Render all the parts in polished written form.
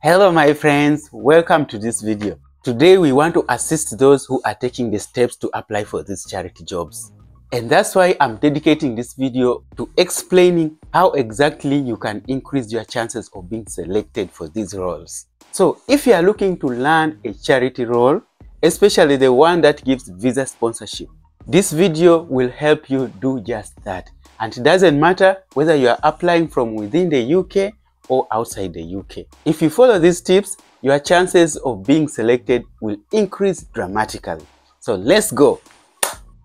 Hello my friends, welcome to this video. Today we want to assist those who are taking the steps to apply for these charity jobs. And that's why I'm dedicating this video to explaining how exactly you can increase your chances of being selected for these roles. So if you are looking to land a charity role, especially the one that gives visa sponsorship, this video will help you do just that. And it doesn't matter whether you are applying from within the UK or outside the UK. If you follow these tips, your chances of being selected will increase dramatically. So let's go.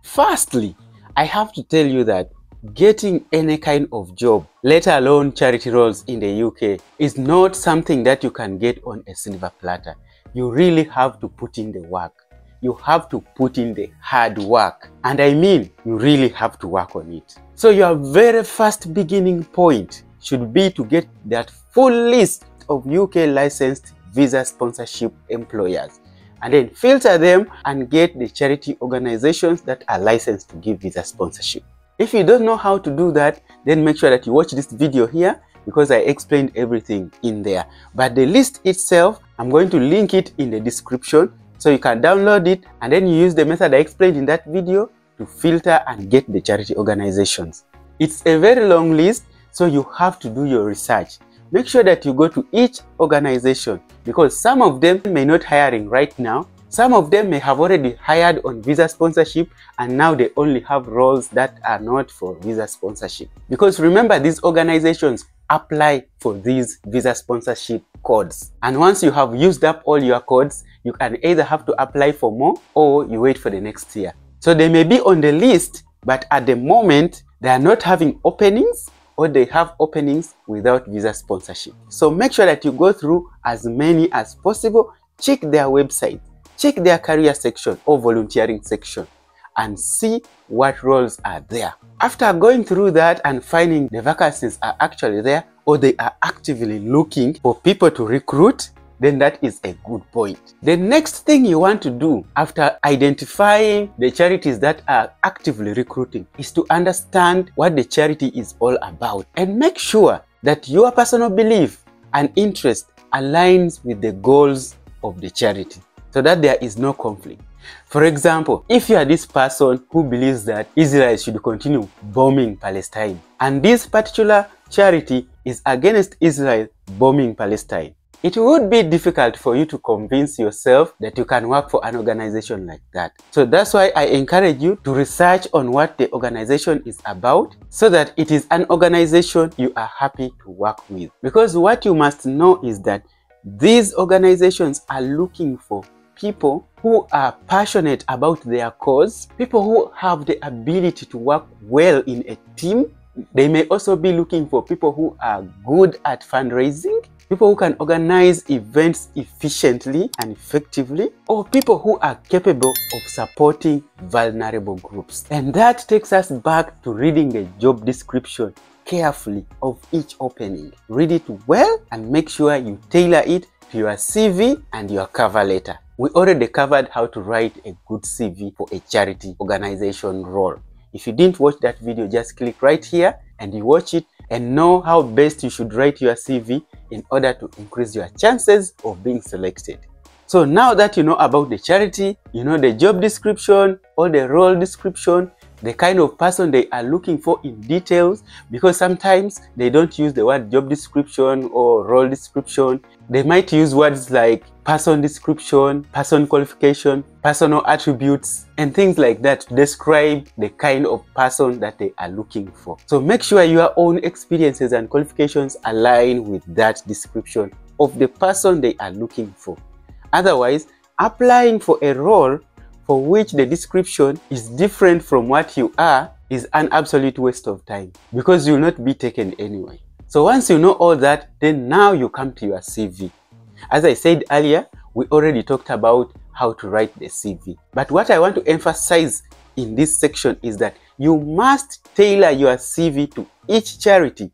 Firstly, I have to tell you that getting any kind of job, let alone charity roles in the UK, is not something that you can get on a silver platter. You really have to put in the work. You have to put in the hard work. And I mean, you really have to work on it. So your very first beginning point should be to get that full list of UK licensed visa sponsorship employers, and then filter them and get the charity organizations that are licensed to give visa sponsorship. If you don't know how to do that, then make sure that you watch this video here, because I explained everything in there. But the list itself, I'm going to link it in the description, so you can download it and then you use the method I explained in that video to filter and get the charity organizations. It's a very long list, so you have to do your research. Make sure that you go to each organization, because some of them may not hiring right now. Some of them may have already hired on visa sponsorship and now they only have roles that are not for visa sponsorship. Because remember, these organizations apply for these visa sponsorship codes. And once you have used up all your codes, you can either have to apply for more or you wait for the next year. So they may be on the list, but at the moment they are not having openings, or they have openings without visa sponsorship. So make sure that you go through as many as possible, check their website, check their career section or volunteering section, and see what roles are there. After going through that and finding the vacancies are actually there, or they are actively looking for people to recruit, then that is a good point. The next thing you want to do after identifying the charities that are actively recruiting is to understand what the charity is all about, and make sure that your personal belief and interest aligns with the goals of the charity, so that there is no conflict. For example, if you are this person who believes that Israel should continue bombing Palestine, and this particular charity is against Israel bombing Palestine, it would be difficult for you to convince yourself that you can work for an organization like that. So that's why I encourage you to research on what the organization is about, so that it is an organization you are happy to work with. Because what you must know is that these organizations are looking for people who are passionate about their cause, people who have the ability to work well in a team. They may also be looking for people who are good at fundraising, people who can organize events efficiently and effectively, or people who are capable of supporting vulnerable groups. And that takes us back to reading the job description carefully of each opening. Read it well and make sure you tailor it to your CV and your cover letter. We already covered how to write a good CV for a charity organization role. If you didn't watch that video, just click right here and you watch it and know how best you should write your CV in order to increase your chances of being selected. So now that you know about the charity, you know the job description or the role description, the kind of person they are looking for in details, because sometimes they don't use the word job description or role description. They might use words like person description, person qualification, personal attributes, and things like that to describe the kind of person that they are looking for. So make sure your own experiences and qualifications align with that description of the person they are looking for. Otherwise, applying for a role for which the description is different from what you are is an absolute waste of time, because you will not be taken anyway. So once you know all that, then now you come to your CV. As I said earlier, we already talked about how to write the CV. But what I want to emphasize in this section is that you must tailor your CV to each charity,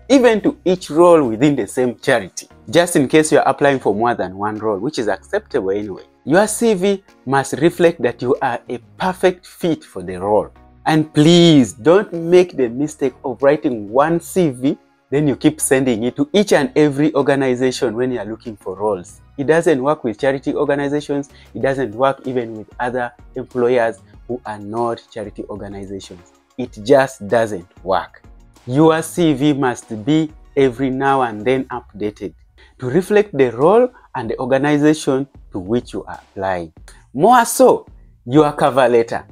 even to each role within the same charity, just in case you are applying for more than one role, which is acceptable anyway. Your CV must reflect that you are a perfect fit for the role. And please don't make the mistake of writing one CV then you keep sending it to each and every organization when you are looking for roles. It doesn't work with charity organizations. It doesn't work even with other employers who are not charity organizations. It just doesn't work. Your CV must be every now and then updated to reflect the role and the organization to which you are applying. More so, your cover letter.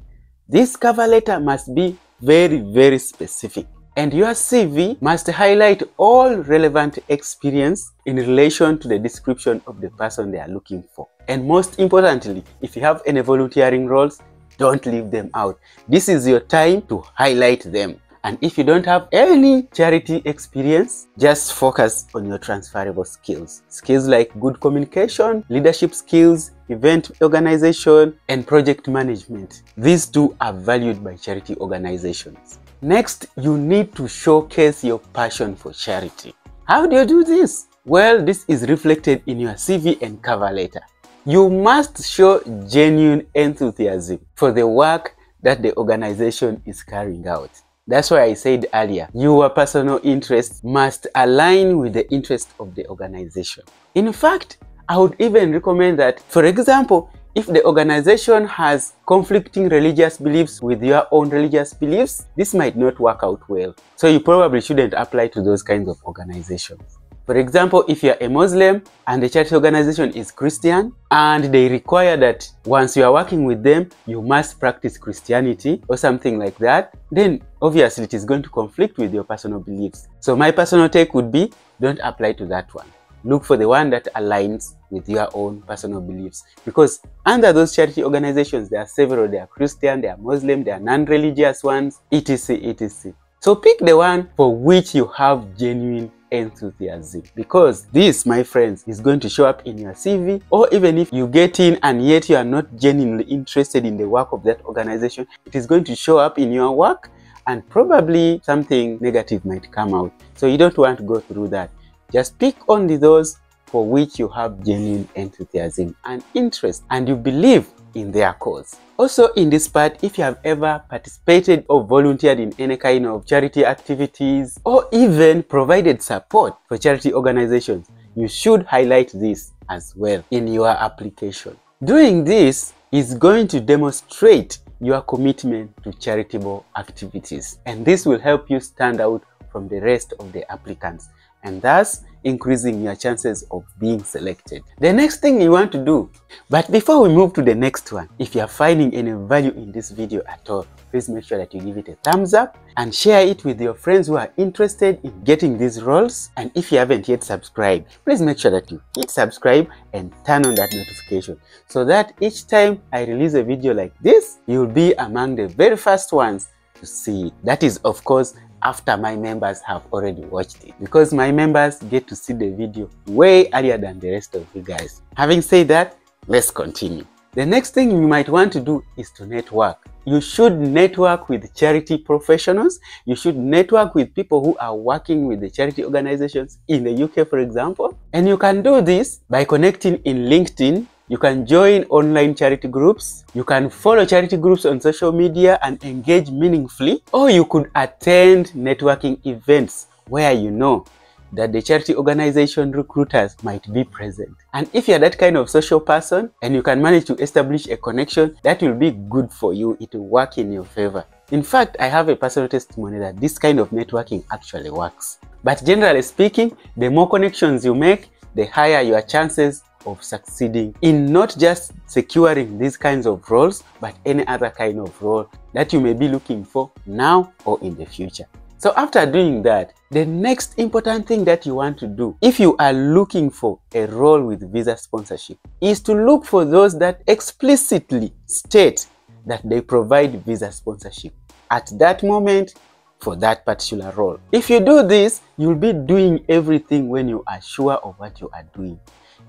This cover letter must be very specific, and your CV must highlight all relevant experience in relation to the description of the person they are looking for. And most importantly, if you have any volunteering roles, don't leave them out. This is your time to highlight them. And if you don't have any charity experience, just focus on your transferable skills. Skills like good communication, leadership skills, event organization, and project management. These two are valued by charity organizations. Next, you need to showcase your passion for charity. How do you do this? Well, this is reflected in your CV and cover letter. You must show genuine enthusiasm for the work that the organization is carrying out. That's why I said earlier, your personal interests must align with the interest of the organization. In fact, I would even recommend that, for example, if the organization has conflicting religious beliefs with your own religious beliefs, this might not work out well. So you probably shouldn't apply to those kinds of organizations. For example, if you're a Muslim and the charity organization is Christian and they require that once you are working with them, you must practice Christianity or something like that, then obviously it is going to conflict with your personal beliefs. So my personal take would be, don't apply to that one. Look for the one that aligns with your own personal beliefs. Because under those charity organizations, there are several. There are Christian, there are Muslim, there are non-religious ones, etc, etc. So pick the one for which you have genuine enthusiasm, because this, my friends, is going to show up in your CV. Or even if you get in and yet you are not genuinely interested in the work of that organization, it is going to show up in your work and probably something negative might come out. So you don't want to go through that. Just pick only those for which you have genuine enthusiasm and interest and you believe in their cause. Also in this part, if you have ever participated or volunteered in any kind of charity activities or even provided support for charity organizations, you should highlight this as well in your application. Doing this is going to demonstrate your commitment to charitable activities, and this will help you stand out from the rest of the applicants, and thus increasing your chances of being selected. The next thing you want to do, but before we move to the next one, if you are finding any value in this video at all, please make sure that you give it a thumbs up and share it with your friends who are interested in getting these roles. And if you haven't yet subscribed, please make sure that you hit subscribe and turn on that notification so that each time I release a video like this, you'll be among the very first ones to see it. That is, of course, after my members have already watched it, because my members get to see the video way earlier than the rest of you guys. Having said that, let's continue. The next thing you might want to do is to network. You should network with charity professionals. You should network with people who are working with the charity organizations in the UK, for example. And you can do this by connecting in LinkedIn. You can join online charity groups, you can follow charity groups on social media and engage meaningfully, or you could attend networking events where you know that the charity organization recruiters might be present. And if you're that kind of social person and you can manage to establish a connection, that will be good for you. It will work in your favor. In fact, I have a personal testimony that this kind of networking actually works. But generally speaking, the more connections you make, the higher your chances of succeeding in not just securing these kinds of roles, but any other kind of role that you may be looking for now or in the future. So after doing that, the next important thing that you want to do, if you are looking for a role with visa sponsorship, is to look for those that explicitly state that they provide visa sponsorship at that moment for that particular role. If you do this, you'll be doing everything when you are sure of what you are doing.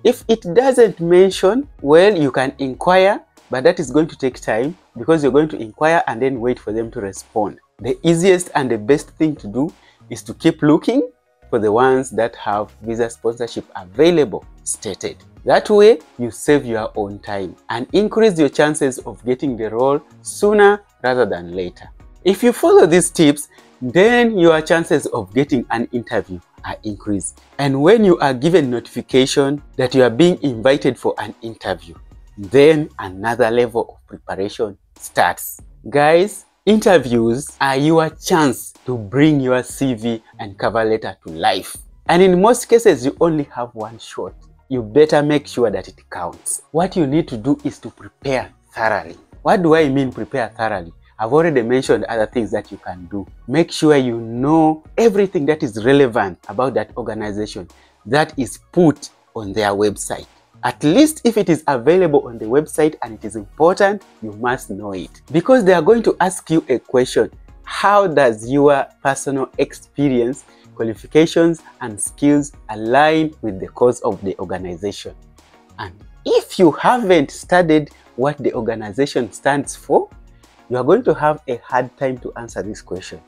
If it doesn't mention, well, you can inquire, but that is going to take time because you're going to inquire and then wait for them to respond. The easiest and the best thing to do is to keep looking for the ones that have visa sponsorship available stated. That way, you save your own time and increase your chances of getting the role sooner rather than later. If you follow these tips, then your chances of getting an interview are increased. And when you are given notification that you are being invited for an interview, then another level of preparation starts. Guys, interviews are your chance to bring your CV and cover letter to life. And in most cases, you only have one shot. You better make sure that it counts. What you need to do is to prepare thoroughly. What do I mean prepare thoroughly? I've already mentioned other things that you can do. Make sure you know everything that is relevant about that organization that is put on their website. At least if it is available on the website and it is important, you must know it. Because they are going to ask you a question. How does your personal experience, qualifications, and skills align with the cause of the organization? And if you haven't studied what the organization stands for, you are going to have a hard time to answer this question.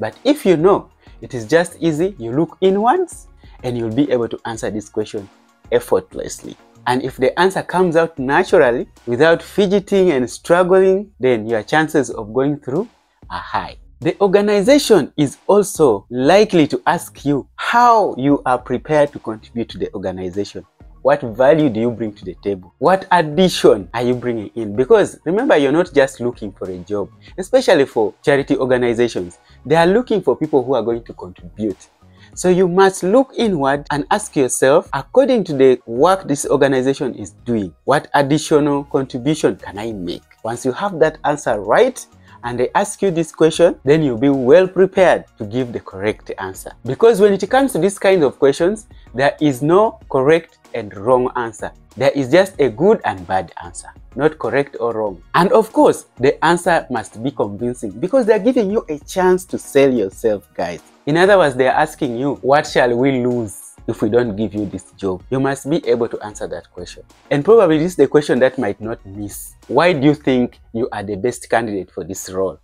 But if you know, it is just easy. You look inwards and you'll be able to answer this question effortlessly. And if the answer comes out naturally without fidgeting and struggling, then your chances of going through are high. The organization is also likely to ask you how you are prepared to contribute to the organization. What value do you bring to the table? What addition are you bringing in? Because remember, you're not just looking for a job, especially for charity organizations. They are looking for people who are going to contribute. So you must look inward and ask yourself, according to the work this organization is doing, what additional contribution can I make? Once you have that answer right, and they ask you this question, then you'll be well prepared to give the correct answer. Because when it comes to this kind of questions, there is no correct and wrong answer. There is just a good and bad answer, not correct or wrong. And of course, the answer must be convincing because they're giving you a chance to sell yourself, guys. In other words, they're asking you, what shall we lose if we don't give you this job? You must be able to answer that question. And probably this is the question that might not miss. Why do you think you are the best candidate for this role?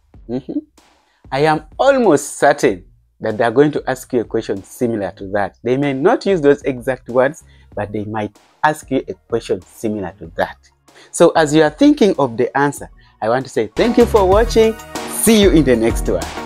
I am almost certain that they're going to ask you a question similar to that. They may not use those exact words, but they might ask you a question similar to that. So as you are thinking of the answer, I want to say thank you for watching. See you in the next one.